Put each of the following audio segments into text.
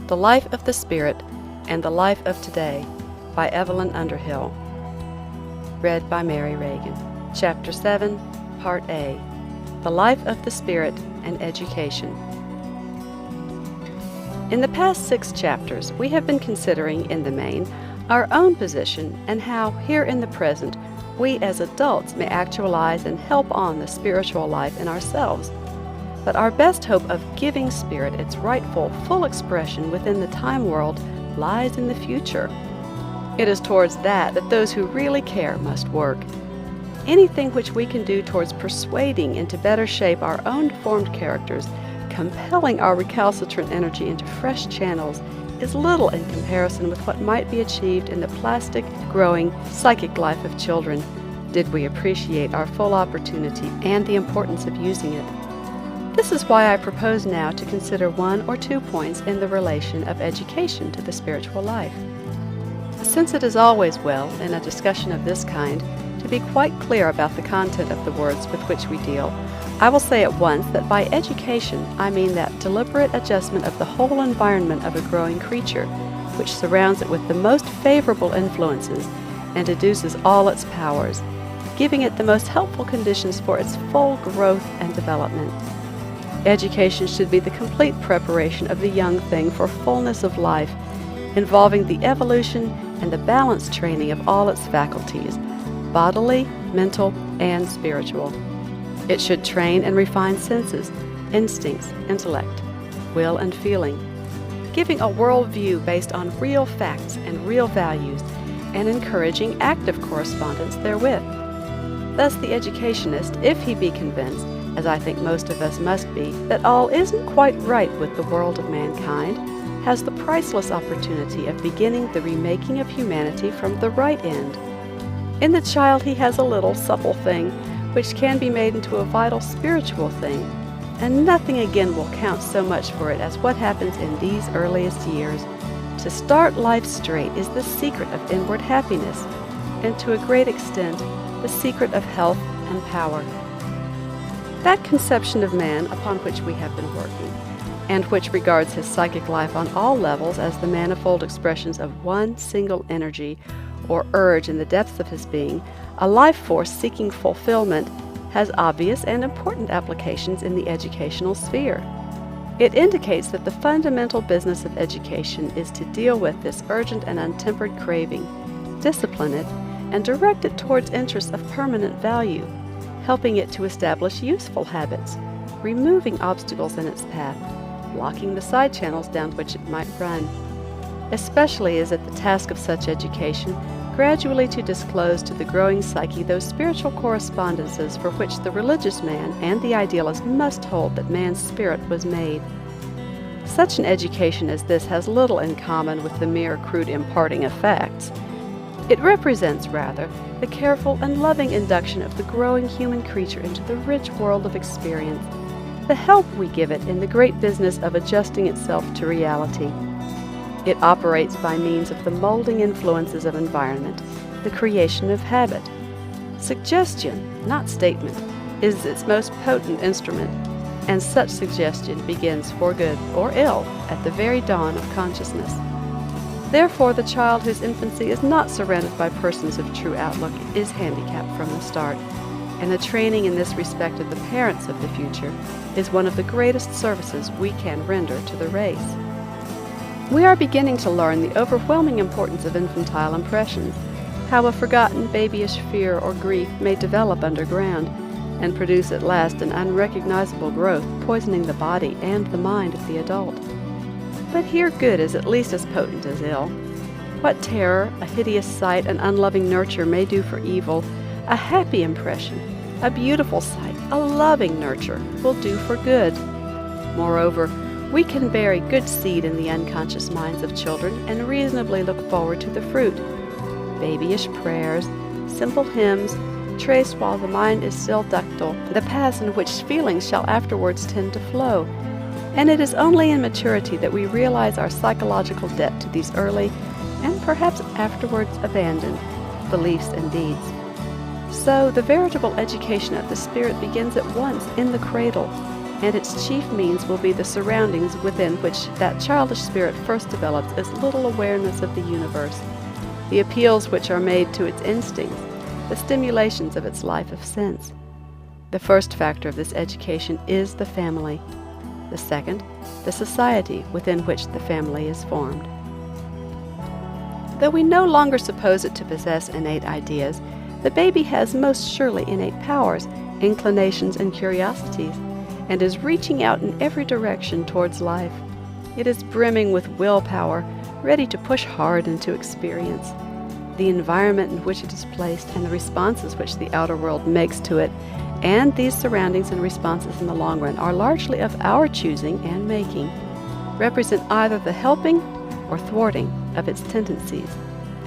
The Life of the Spirit and the Life of Today by Evelyn Underhill. Read by Mary Reagan. Chapter 7, Part A. The Life of the Spirit and Education. In the past 6 chapters, we have been considering, in the main, our own position and how, here in the present, we as adults may actualize and help on the spiritual life in ourselves. But our best hope of giving spirit its rightful, full expression within the time world lies in the future. It is towards that those who really care must work. Anything which we can do towards persuading into better shape our own deformed characters, compelling our recalcitrant energy into fresh channels, is little in comparison with what might be achieved in the plastic, growing, psychic life of children, did we appreciate our full opportunity and the importance of using it. This is why I propose now to consider 1 or 2 points in the relation of education to the spiritual life. Since it is always well, in a discussion of this kind, to be quite clear about the content of the words with which we deal, I will say at once that by education I mean that deliberate adjustment of the whole environment of a growing creature, which surrounds it with the most favorable influences and deduces all its powers, giving it the most helpful conditions for its full growth and development. Education should be the complete preparation of the young thing for fullness of life, involving the evolution and the balanced training of all its faculties, bodily, mental, and spiritual. It should train and refine senses, instincts, intellect, will, and feeling, giving a worldview based on real facts and real values, and encouraging active correspondence therewith. Thus the educationist, if he be convinced, as I think most of us must be, that all isn't quite right with the world of mankind, has the priceless opportunity of beginning the remaking of humanity from the right end. In the child he has a little supple thing, which can be made into a vital spiritual thing, and nothing again will count so much for it as what happens in these earliest years. To start life straight is the secret of inward happiness, and to a great extent, the secret of health and power. That conception of man upon which we have been working, and which regards his psychic life on all levels as the manifold expressions of one single energy or urge in the depths of his being, a life force seeking fulfillment, has obvious and important applications in the educational sphere. It indicates that the fundamental business of education is to deal with this urgent and untempered craving, discipline it, and direct it towards interests of permanent value, helping it to establish useful habits, removing obstacles in its path, blocking the side channels down which it might run. Especially is it the task of such education gradually to disclose to the growing psyche those spiritual correspondences for which the religious man and the idealist must hold that man's spirit was made. Such an education as this has little in common with the mere crude imparting of facts. It represents, rather, the careful and loving induction of the growing human creature into the rich world of experience, the help we give it in the great business of adjusting itself to reality. It operates by means of the molding influences of environment, the creation of habit. Suggestion, not statement, is its most potent instrument, and such suggestion begins for good or ill at the very dawn of consciousness. Therefore, the child whose infancy is not surrounded by persons of true outlook is handicapped from the start, and the training in this respect of the parents of the future is one of the greatest services we can render to the race. We are beginning to learn the overwhelming importance of infantile impressions, how a forgotten babyish fear or grief may develop underground, and produce at last an unrecognizable growth poisoning the body and the mind of the adult. But here good is at least as potent as ill. What terror, a hideous sight, an unloving nurture may do for evil, a happy impression, a beautiful sight, a loving nurture will do for good. Moreover, we can bury good seed in the unconscious minds of children and reasonably look forward to the fruit. Babyish prayers, simple hymns, trace while the mind is still ductile the paths in which feelings shall afterwards tend to flow. And it is only in maturity that we realize our psychological debt to these early, and perhaps afterwards abandoned, beliefs and deeds. So the veritable education of the spirit begins at once in the cradle, and its chief means will be the surroundings within which that childish spirit first develops its little awareness of the universe, the appeals which are made to its instincts, the stimulations of its life of sense. The first factor of this education is the family. The second, the society within which the family is formed. Though we no longer suppose it to possess innate ideas, the baby has most surely innate powers, inclinations, and curiosities, and is reaching out in every direction towards life. It is brimming with willpower, ready to push hard into experience. The environment in which it is placed and the responses which the outer world makes to it, and these surroundings and responses in the long run are largely of our choosing and making, represent either the helping or thwarting of its tendencies,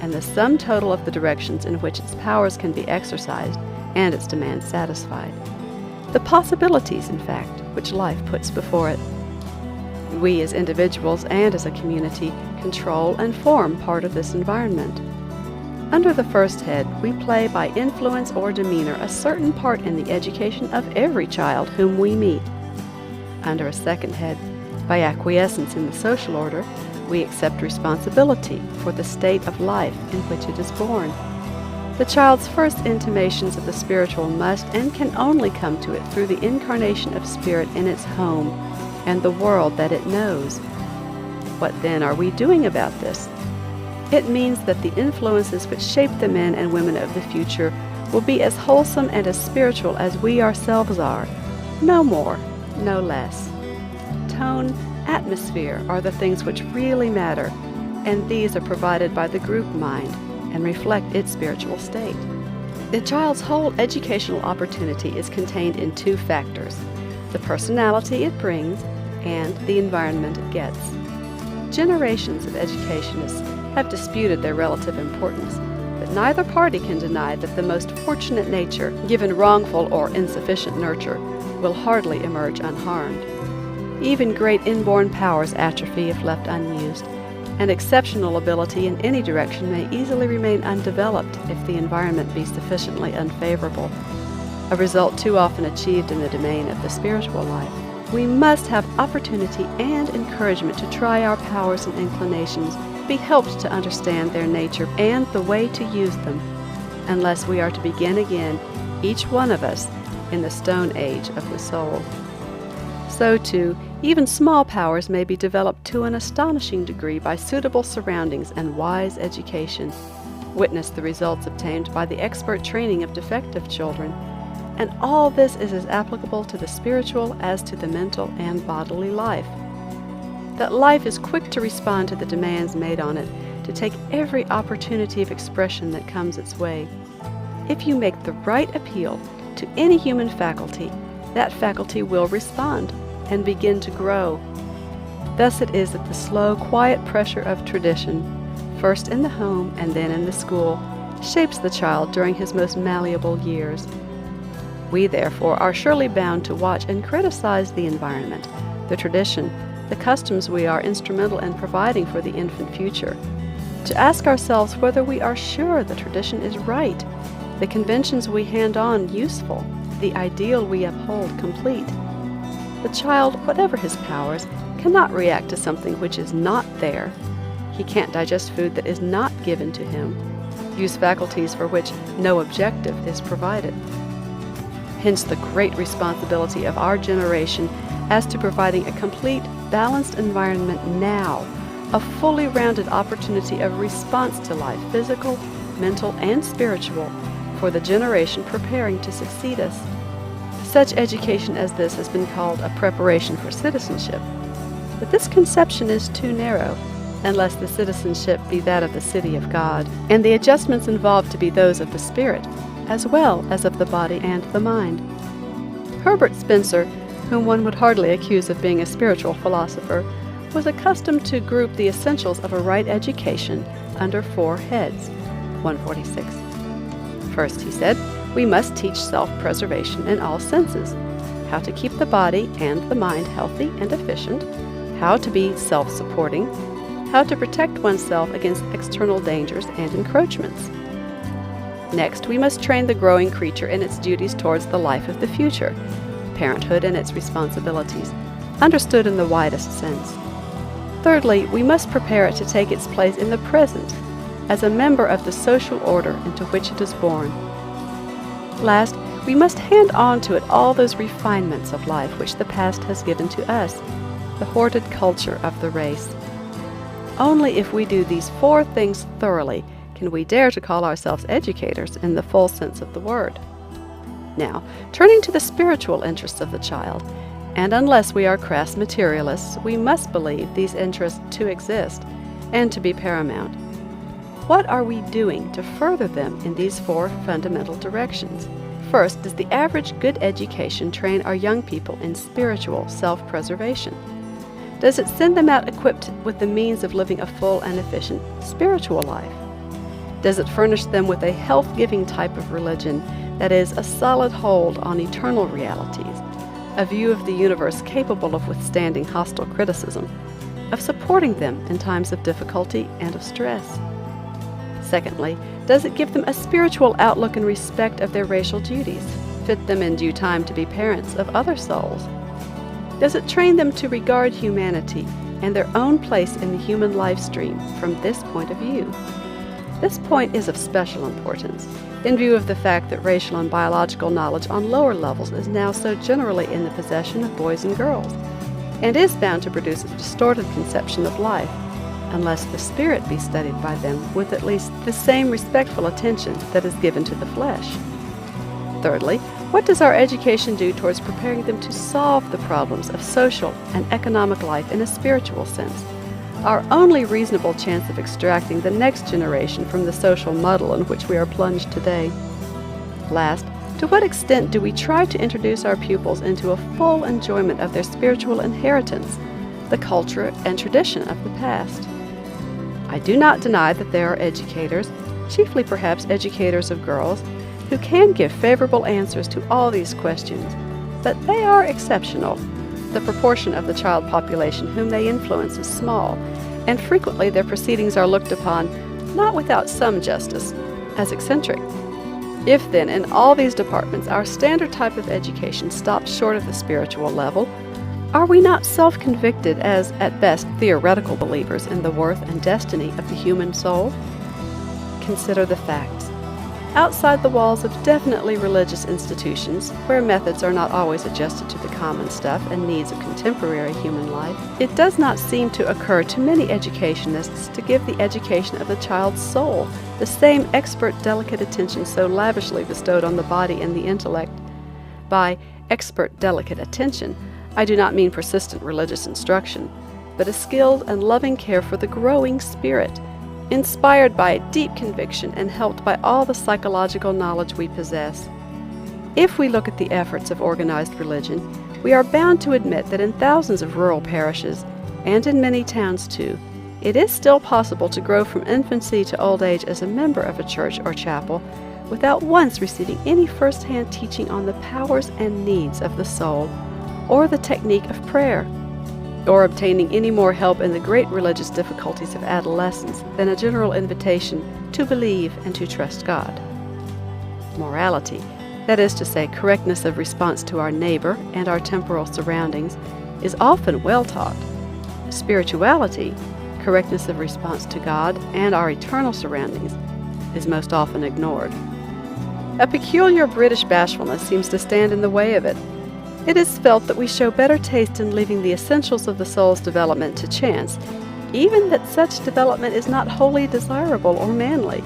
and the sum total of the directions in which its powers can be exercised and its demands satisfied. The possibilities, in fact, which life puts before it. We as individuals and as a community control and form part of this environment. Under the first head, we play by influence or demeanor a certain part in the education of every child whom we meet. Under a second head, by acquiescence in the social order, we accept responsibility for the state of life in which it is born. The child's first intimations of the spiritual must and can only come to it through the incarnation of spirit in its home and the world that it knows. What then are we doing about this? It means that the influences which shape the men and women of the future will be as wholesome and as spiritual as we ourselves are, no more, no less. Tone, atmosphere are the things which really matter, and these are provided by the group mind and reflect its spiritual state. The child's whole educational opportunity is contained in two factors: the personality it brings and the environment it gets. Generations of educationists have disputed their relative importance, but neither party can deny that the most fortunate nature, given wrongful or insufficient nurture, will hardly emerge unharmed. Even great inborn powers atrophy if left unused, and exceptional ability in any direction may easily remain undeveloped if the environment be sufficiently unfavorable, a result too often achieved in the domain of the spiritual life. We must have opportunity and encouragement to try our powers and inclinations, be helped to understand their nature and the way to use them, unless we are to begin again, each one of us, in the stone age of the soul. So too, even small powers may be developed to an astonishing degree by suitable surroundings and wise education. Witness the results obtained by the expert training of defective children. And all this is as applicable to the spiritual as to the mental and bodily life. That life is quick to respond to the demands made on it, to take every opportunity of expression that comes its way. If you make the right appeal to any human faculty, that faculty will respond and begin to grow. Thus it is that the slow, quiet pressure of tradition, first in the home and then in the school, shapes the child during his most malleable years. We, therefore, are surely bound to watch and criticize the environment, the tradition, the customs we are instrumental in providing for the infant future, to ask ourselves whether we are sure the tradition is right, the conventions we hand on useful, the ideal we uphold complete. The child, whatever his powers, cannot react to something which is not there. He can't digest food that is not given to him, use faculties for which no objective is provided. Hence the great responsibility of our generation as to providing a complete, balanced environment now, a fully rounded opportunity of response to life, physical, mental, and spiritual, for the generation preparing to succeed us. Such education as this has been called a preparation for citizenship. But this conception is too narrow, unless the citizenship be that of the city of God, and the adjustments involved to be those of the spirit, as well as of the body and the mind. Herbert Spencer, whom one would hardly accuse of being a spiritual philosopher, was accustomed to group the essentials of a right education under 4 heads. 146. First, he said, we must teach self-preservation in all senses, how to keep the body and the mind healthy and efficient, how to be self-supporting, how to protect oneself against external dangers and encroachments. Next, we must train the growing creature in its duties towards the life of the future, parenthood and its responsibilities, understood in the widest sense. Thirdly, we must prepare it to take its place in the present as a member of the social order into which it is born. Last, we must hand on to it all those refinements of life which the past has given to us, the hoarded culture of the race. Only if we do these 4 things thoroughly can we dare to call ourselves educators in the full sense of the word. Now, turning to the spiritual interests of the child, and unless we are crass materialists, we must believe these interests to exist and to be paramount. What are we doing to further them in these 4 fundamental directions? First, does the average good education train our young people in spiritual self-preservation? Does it send them out equipped with the means of living a full and efficient spiritual life? Does it furnish them with a health-giving type of religion that is a solid hold on eternal realities, a view of the universe capable of withstanding hostile criticism, of supporting them in times of difficulty and of stress? Secondly, does it give them a spiritual outlook and respect of their racial duties, fit them in due time to be parents of other souls? Does it train them to regard humanity and their own place in the human life stream from this point of view? This point is of special importance in view of the fact that racial and biological knowledge on lower levels is now so generally in the possession of boys and girls, and is bound to produce a distorted conception of life, unless the spirit be studied by them with at least the same respectful attention that is given to the flesh. Thirdly, what does our education do towards preparing them to solve the problems of social and economic life in a spiritual sense? Our only reasonable chance of extracting the next generation from the social muddle in which we are plunged today. Last, to what extent do we try to introduce our pupils into a full enjoyment of their spiritual inheritance, the culture and tradition of the past? I do not deny that there are educators, chiefly perhaps educators of girls, who can give favorable answers to all these questions, but they are exceptional. The proportion of the child population whom they influence is small, and frequently their proceedings are looked upon, not without some justice, as eccentric. If then in all these departments our standard type of education stops short of the spiritual level, are we not self-convicted as, at best, theoretical believers in the worth and destiny of the human soul? Consider the facts. Outside the walls of definitely religious institutions, where methods are not always adjusted to the common stuff and needs of contemporary human life, it does not seem to occur to many educationists to give the education of the child's soul the same expert, delicate attention so lavishly bestowed on the body and the intellect. By expert, delicate attention, I do not mean persistent religious instruction, but a skilled and loving care for the growing spirit, inspired by deep conviction and helped by all the psychological knowledge we possess. If we look at the efforts of organized religion, we are bound to admit that in thousands of rural parishes, and in many towns too, it is still possible to grow from infancy to old age as a member of a church or chapel without once receiving any first-hand teaching on the powers and needs of the soul, or the technique of prayer, or obtaining any more help in the great religious difficulties of adolescence than a general invitation to believe and to trust God. Morality, that is to say, correctness of response to our neighbor and our temporal surroundings, is often well taught. Spirituality, correctness of response to God and our eternal surroundings, is most often ignored. A peculiar British bashfulness seems to stand in the way of it. It is felt that we show better taste in leaving the essentials of the soul's development to chance, even that such development is not wholly desirable or manly,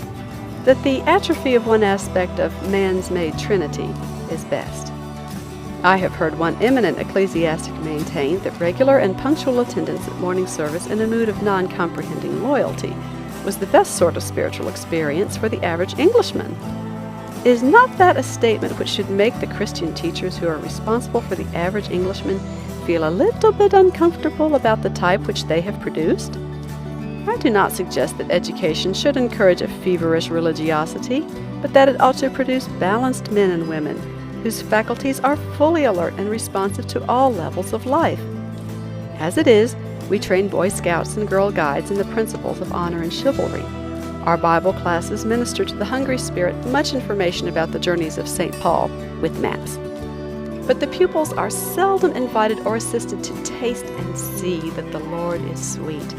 that the atrophy of one aspect of man's made trinity is best. I have heard one eminent ecclesiastic maintain that regular and punctual attendance at morning service in a mood of non-comprehending loyalty was the best sort of spiritual experience for the average Englishman. Is not that a statement which should make the Christian teachers who are responsible for the average Englishman feel a little bit uncomfortable about the type which they have produced? I do not suggest that education should encourage a feverish religiosity, but that it ought to produce balanced men and women whose faculties are fully alert and responsive to all levels of life. As it is, we train Boy Scouts and Girl Guides in the principles of honor and chivalry. Our Bible classes minister to the hungry spirit much information about the journeys of St. Paul, with maps. but the pupils are seldom invited or assisted to taste and see that the Lord is sweet.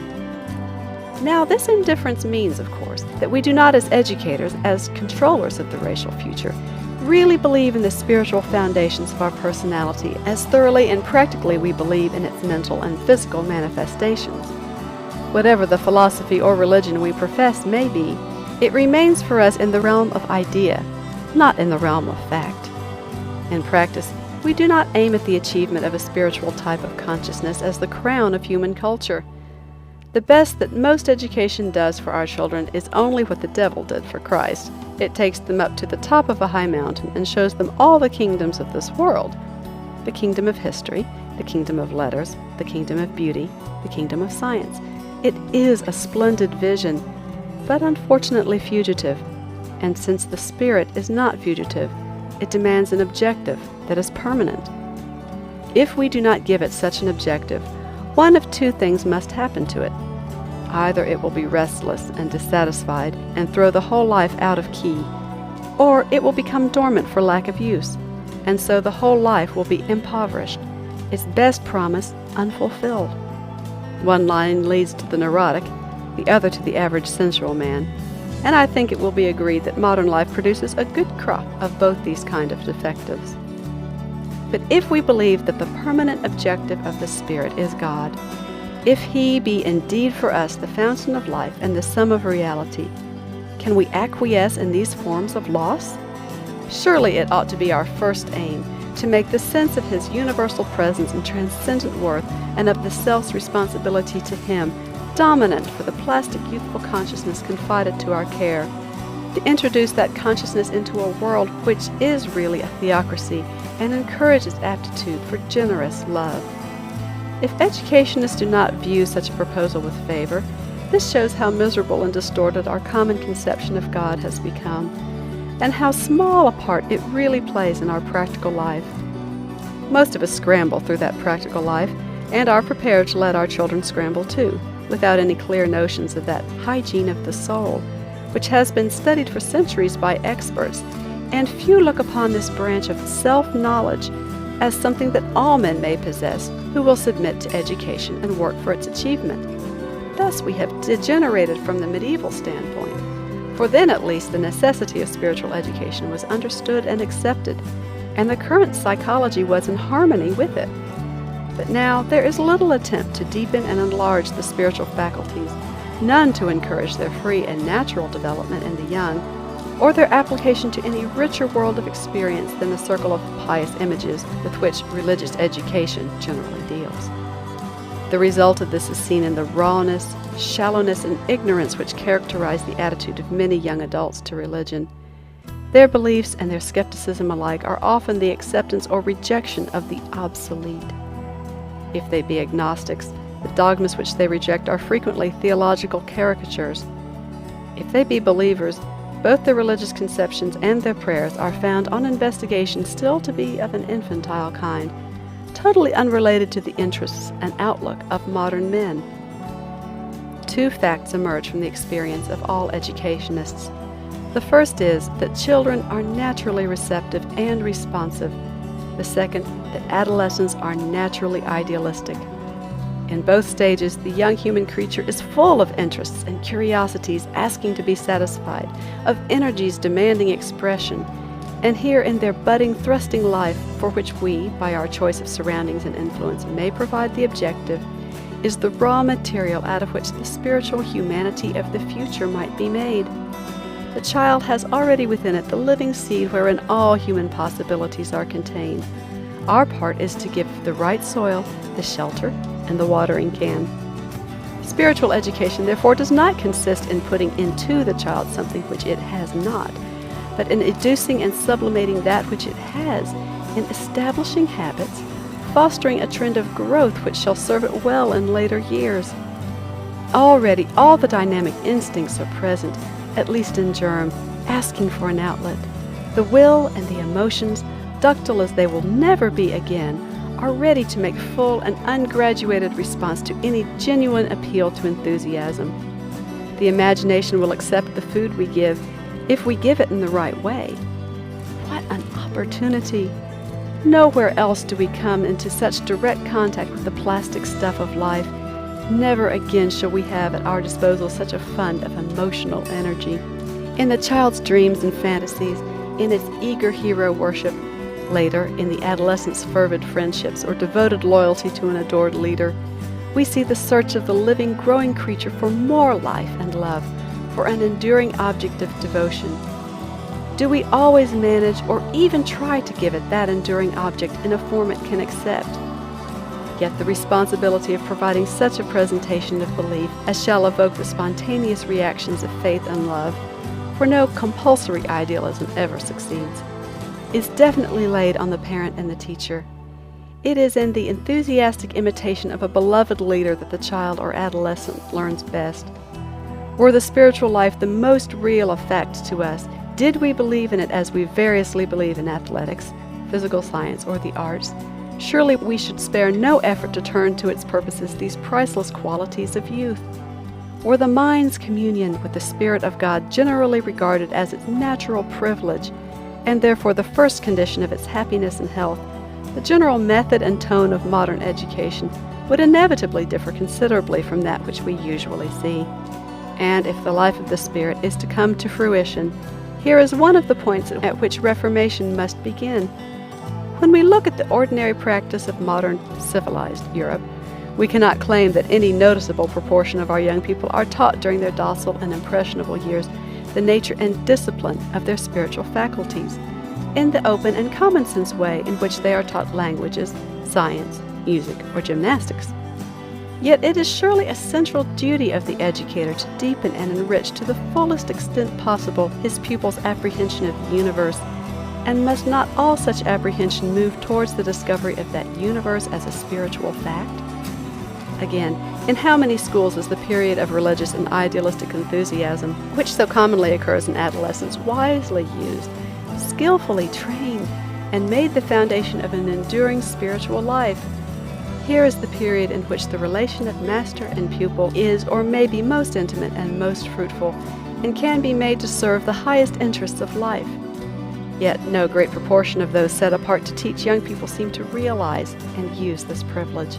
Now, this indifference means, of course, that we do not, as educators, as controllers of the racial future, really believe in the spiritual foundations of our personality as thoroughly and practically we believe in its mental and physical manifestations. Whatever the philosophy or religion we profess may be, it remains for us in the realm of idea, not in the realm of fact. In practice, we do not aim at the achievement of a spiritual type of consciousness as the crown of human culture. The best that most education does for our children is only what the devil did for Christ. It takes them up to the top of a high mountain and shows them all the kingdoms of this world: the kingdom of history, the kingdom of letters, the kingdom of beauty, the kingdom of science. It is a splendid vision, but unfortunately fugitive. And since the spirit is not fugitive, it demands an objective that is permanent. If we do not give it such an objective, one of two things must happen to it. Either it will be restless and dissatisfied and throw the whole life out of key, or it will become dormant for lack of use, and so the whole life will be impoverished, its best promise unfulfilled. One line leads to the neurotic, the other to the average sensual man, and I think it will be agreed that modern life produces a good crop of both these kind of defectives. But if we believe that the permanent objective of the Spirit is God, if He be indeed for us the fountain of life and the sum of reality, can we acquiesce in these forms of loss? Surely it ought to be our first aim to make the sense of His universal presence and transcendent worth, and of the self's responsibility to Him, dominant for the plastic youthful consciousness confided to our care, to introduce that consciousness into a world which is really a theocracy and encourages aptitude for generous love. If educationists do not view such a proposal with favor, this shows how miserable and distorted our common conception of God has become, and how small a part it really plays in our practical life. Most of us scramble through that practical life, and are prepared to let our children scramble too, without any clear notions of that hygiene of the soul, which has been studied for centuries by experts, and few look upon this branch of self-knowledge as something that all men may possess who will submit to education and work for its achievement. Thus we have degenerated from the medieval standpoint, for then at least the necessity of spiritual education was understood and accepted, and the current psychology was in harmony with it. But now there is little attempt to deepen and enlarge the spiritual faculties, none to encourage their free and natural development in the young, or their application to any richer world of experience than the circle of pious images with which religious education generally deals. The result of this is seen in the rawness, shallowness, and ignorance which characterize the attitude of many young adults to religion. Their beliefs and their skepticism alike are often the acceptance or rejection of the obsolete. If they be agnostics, the dogmas which they reject are frequently theological caricatures. If they be believers, both their religious conceptions and their prayers are found on investigation still to be of an infantile kind, totally unrelated to the interests and outlook of modern men. Two facts emerge from the experience of all educationists. The first is that children are naturally receptive and responsive. The second, that adolescents are naturally idealistic. In both stages, the young human creature is full of interests and curiosities asking to be satisfied, of energies demanding expression, and here in their budding, thrusting life, for which we, by our choice of surroundings and influence, may provide the objective, is the raw material out of which the spiritual humanity of the future might be made. The child has already within it the living seed wherein all human possibilities are contained. Our part is to give the right soil, the shelter, and the watering can. Spiritual education, therefore, does not consist in putting into the child something which it has not, but in educing and sublimating that which it has, in establishing habits, fostering a trend of growth which shall serve it well in later years. Already all the dynamic instincts are present, at least in germ, asking for an outlet. The will and the emotions, ductile as they will never be again, are ready to make full and ungraduated response to any genuine appeal to enthusiasm. The imagination will accept the food we give if we give it in the right way. What an opportunity! Nowhere else do we come into such direct contact with the plastic stuff of life. Never again shall we have at our disposal such a fund of emotional energy. In the child's dreams and fantasies, in its eager hero worship, later in the adolescent's fervid friendships or devoted loyalty to an adored leader, we see the search of the living, growing creature for more life and love, for an enduring object of devotion. Do we always manage or even try to give it that enduring object in a form it can accept? Yet the responsibility of providing such a presentation of belief as shall evoke the spontaneous reactions of faith and love, for no compulsory idealism ever succeeds, is definitely laid on the parent and the teacher. It is in the enthusiastic imitation of a beloved leader that the child or adolescent learns best. Were the spiritual life the most real of fact to us, did we believe in it as we variously believe in athletics, physical science, or the arts, surely we should spare no effort to turn to its purposes these priceless qualities of youth. Were the mind's communion with the Spirit of God generally regarded as its natural privilege, and therefore the first condition of its happiness and health, the general method and tone of modern education would inevitably differ considerably from that which we usually see. And if the life of the Spirit is to come to fruition, here is one of the points at which reformation must begin. When we look at the ordinary practice of modern civilized Europe, we cannot claim that any noticeable proportion of our young people are taught during their docile and impressionable years the nature and discipline of their spiritual faculties, in the open and common sense way in which they are taught languages, science, music, or gymnastics. Yet it is surely a central duty of the educator to deepen and enrich to the fullest extent possible his pupil's apprehension of the universe, and must not all such apprehension move towards the discovery of that universe as a spiritual fact? Again, in how many schools is the period of religious and idealistic enthusiasm, which so commonly occurs in adolescence, wisely used, skillfully trained, and made the foundation of an enduring spiritual life? Here is the period in which the relation of master and pupil is or may be most intimate and most fruitful, and can be made to serve the highest interests of life. Yet no great proportion of those set apart to teach young people seem to realize and use this privilege.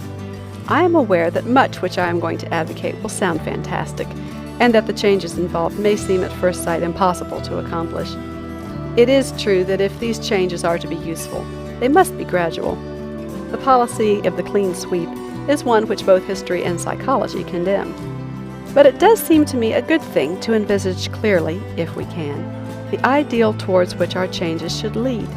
I am aware that much which I am going to advocate will sound fantastic, and that the changes involved may seem at first sight impossible to accomplish. It is true that if these changes are to be useful, they must be gradual. The policy of the clean sweep is one which both history and psychology condemn. But it does seem to me a good thing to envisage clearly, if we can, the ideal towards which our changes should lead.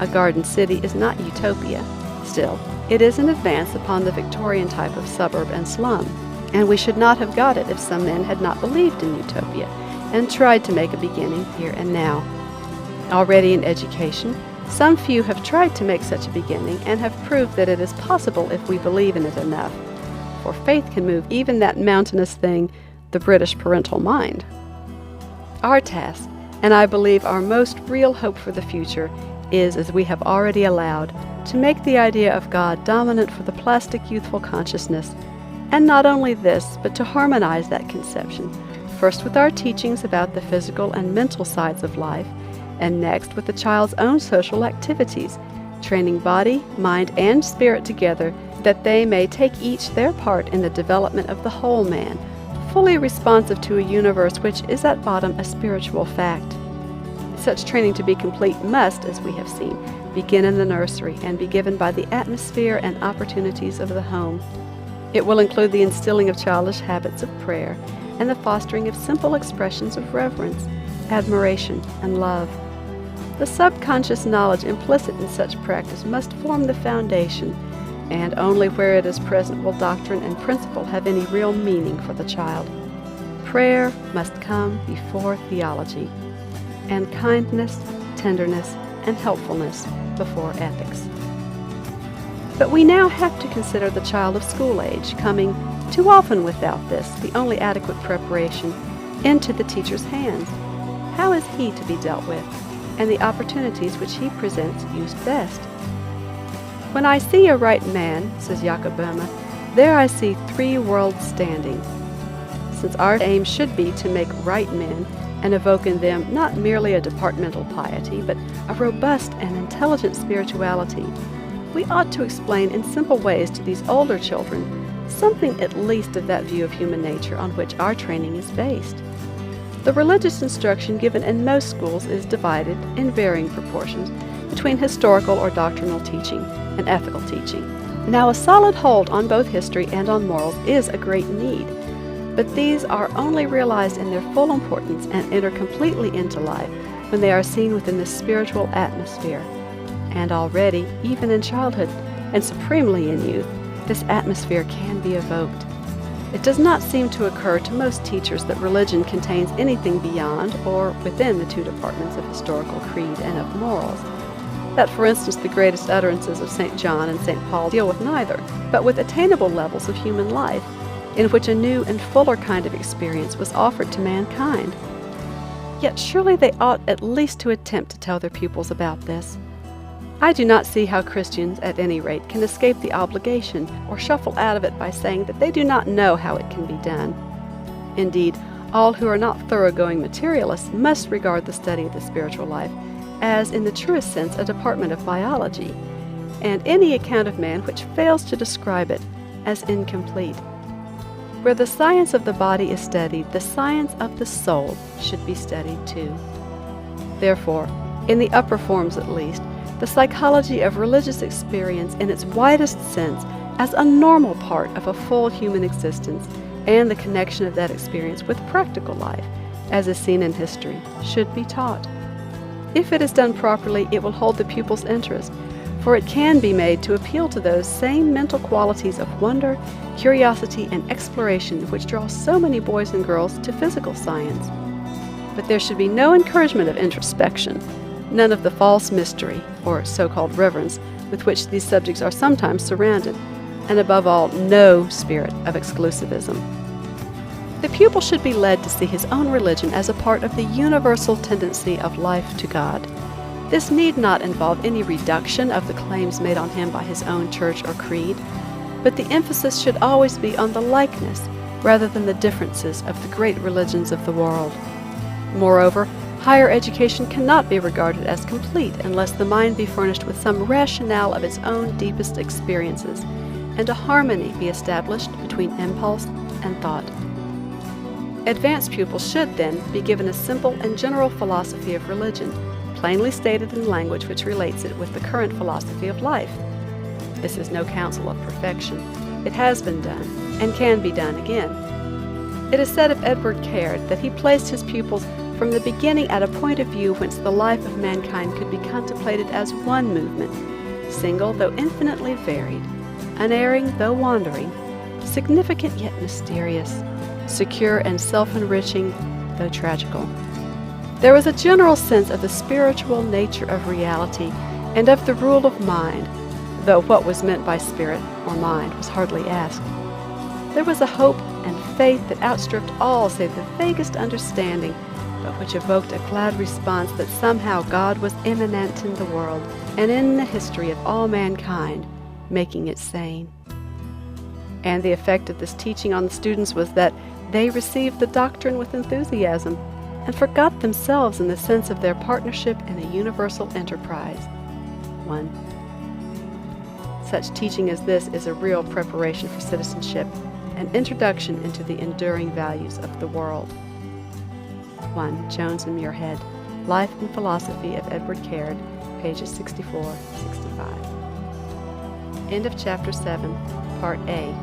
A garden city is not utopia. Still, it is an advance upon the Victorian type of suburb and slum, and we should not have got it if some men had not believed in utopia and tried to make a beginning here and now. Already in education, some few have tried to make such a beginning and have proved that it is possible if we believe in it enough, for faith can move even that mountainous thing, the British parental mind. Our task, and I believe our most real hope for the future, is, as we have already allowed, to make the idea of God dominant for the plastic youthful consciousness, and not only this, but to harmonize that conception, first with our teachings about the physical and mental sides of life, and next with the child's own social activities, training body, mind, and spirit together, that they may take each their part in the development of the whole man, fully responsive to a universe which is at bottom a spiritual fact. Such training to be complete must, as we have seen, begin in the nursery and be given by the atmosphere and opportunities of the home. It will include the instilling of childish habits of prayer and the fostering of simple expressions of reverence, admiration, and love. The subconscious knowledge implicit in such practice must form the foundation, and only where it is present will doctrine and principle have any real meaning for the child. Prayer must come before theology, and kindness, tenderness, and helpfulness before ethics. But we now have to consider the child of school age coming, too often without this, the only adequate preparation, into the teacher's hands. How is he to be dealt with, and the opportunities which he presents used best? When I see a right man, says Jakob Boehme, there I see three worlds standing. Since our aim should be to make right men, and evoke in them not merely a departmental piety, but a robust and intelligent spirituality, we ought to explain in simple ways to these older children something at least of that view of human nature on which our training is based. The religious instruction given in most schools is divided, in varying proportions, between historical or doctrinal teaching and ethical teaching. Now, a solid hold on both history and on morals is a great need, but these are only realized in their full importance and enter completely into life when they are seen within the spiritual atmosphere. And already, even in childhood, and supremely in youth, this atmosphere can be evoked. It does not seem to occur to most teachers that religion contains anything beyond or within the two departments of historical creed and of morals. That, for instance, the greatest utterances of St. John and St. Paul deal with neither, but with attainable levels of human life, in which a new and fuller kind of experience was offered to mankind. Yet surely they ought at least to attempt to tell their pupils about this. I do not see how Christians, at any rate, can escape the obligation or shuffle out of it by saying that they do not know how it can be done. Indeed, all who are not thoroughgoing materialists must regard the study of the spiritual life as, in the truest sense, a department of biology, and any account of man which fails to describe it as incomplete. Where the science of the body is studied, the science of the soul should be studied too. Therefore, in the upper forms at least, the psychology of religious experience in its widest sense as a normal part of a full human existence and the connection of that experience with practical life, as is seen in history, should be taught. If it is done properly, it will hold the pupil's interest, for it can be made to appeal to those same mental qualities of wonder, curiosity, and exploration which draw so many boys and girls to physical science. But there should be no encouragement of introspection, none of the false mystery, or so-called reverence, with which these subjects are sometimes surrounded, and above all, no spirit of exclusivism. The pupil should be led to see his own religion as a part of the universal tendency of life to God. This need not involve any reduction of the claims made on him by his own church or creed, but the emphasis should always be on the likeness rather than the differences of the great religions of the world. Moreover, higher education cannot be regarded as complete unless the mind be furnished with some rationale of its own deepest experiences, and a harmony be established between impulse and thought. Advanced pupils should, then, be given a simple and general philosophy of religion, plainly stated in language which relates it with the current philosophy of life. This is no counsel of perfection. It has been done, and can be done again. It is said of Edward Caird that he placed his pupils from the beginning at a point of view whence the life of mankind could be contemplated as one movement, single though infinitely varied, unerring though wandering, significant yet mysterious, secure and self-enriching though tragical. There was a general sense of the spiritual nature of reality and of the rule of mind, though what was meant by spirit or mind was hardly asked. There was a hope and faith that outstripped all save the vaguest understanding, but which evoked a glad response that somehow God was immanent in the world and in the history of all mankind, making it sane. And the effect of this teaching on the students was that they received the doctrine with enthusiasm and forgot themselves in the sense of their partnership in a universal enterprise. 1. Such teaching as this is a real preparation for citizenship, an introduction into the enduring values of the world. 1. Jones and Muirhead, Life and Philosophy of Edward Caird, pages 64-65. End of Chapter 7, Part A.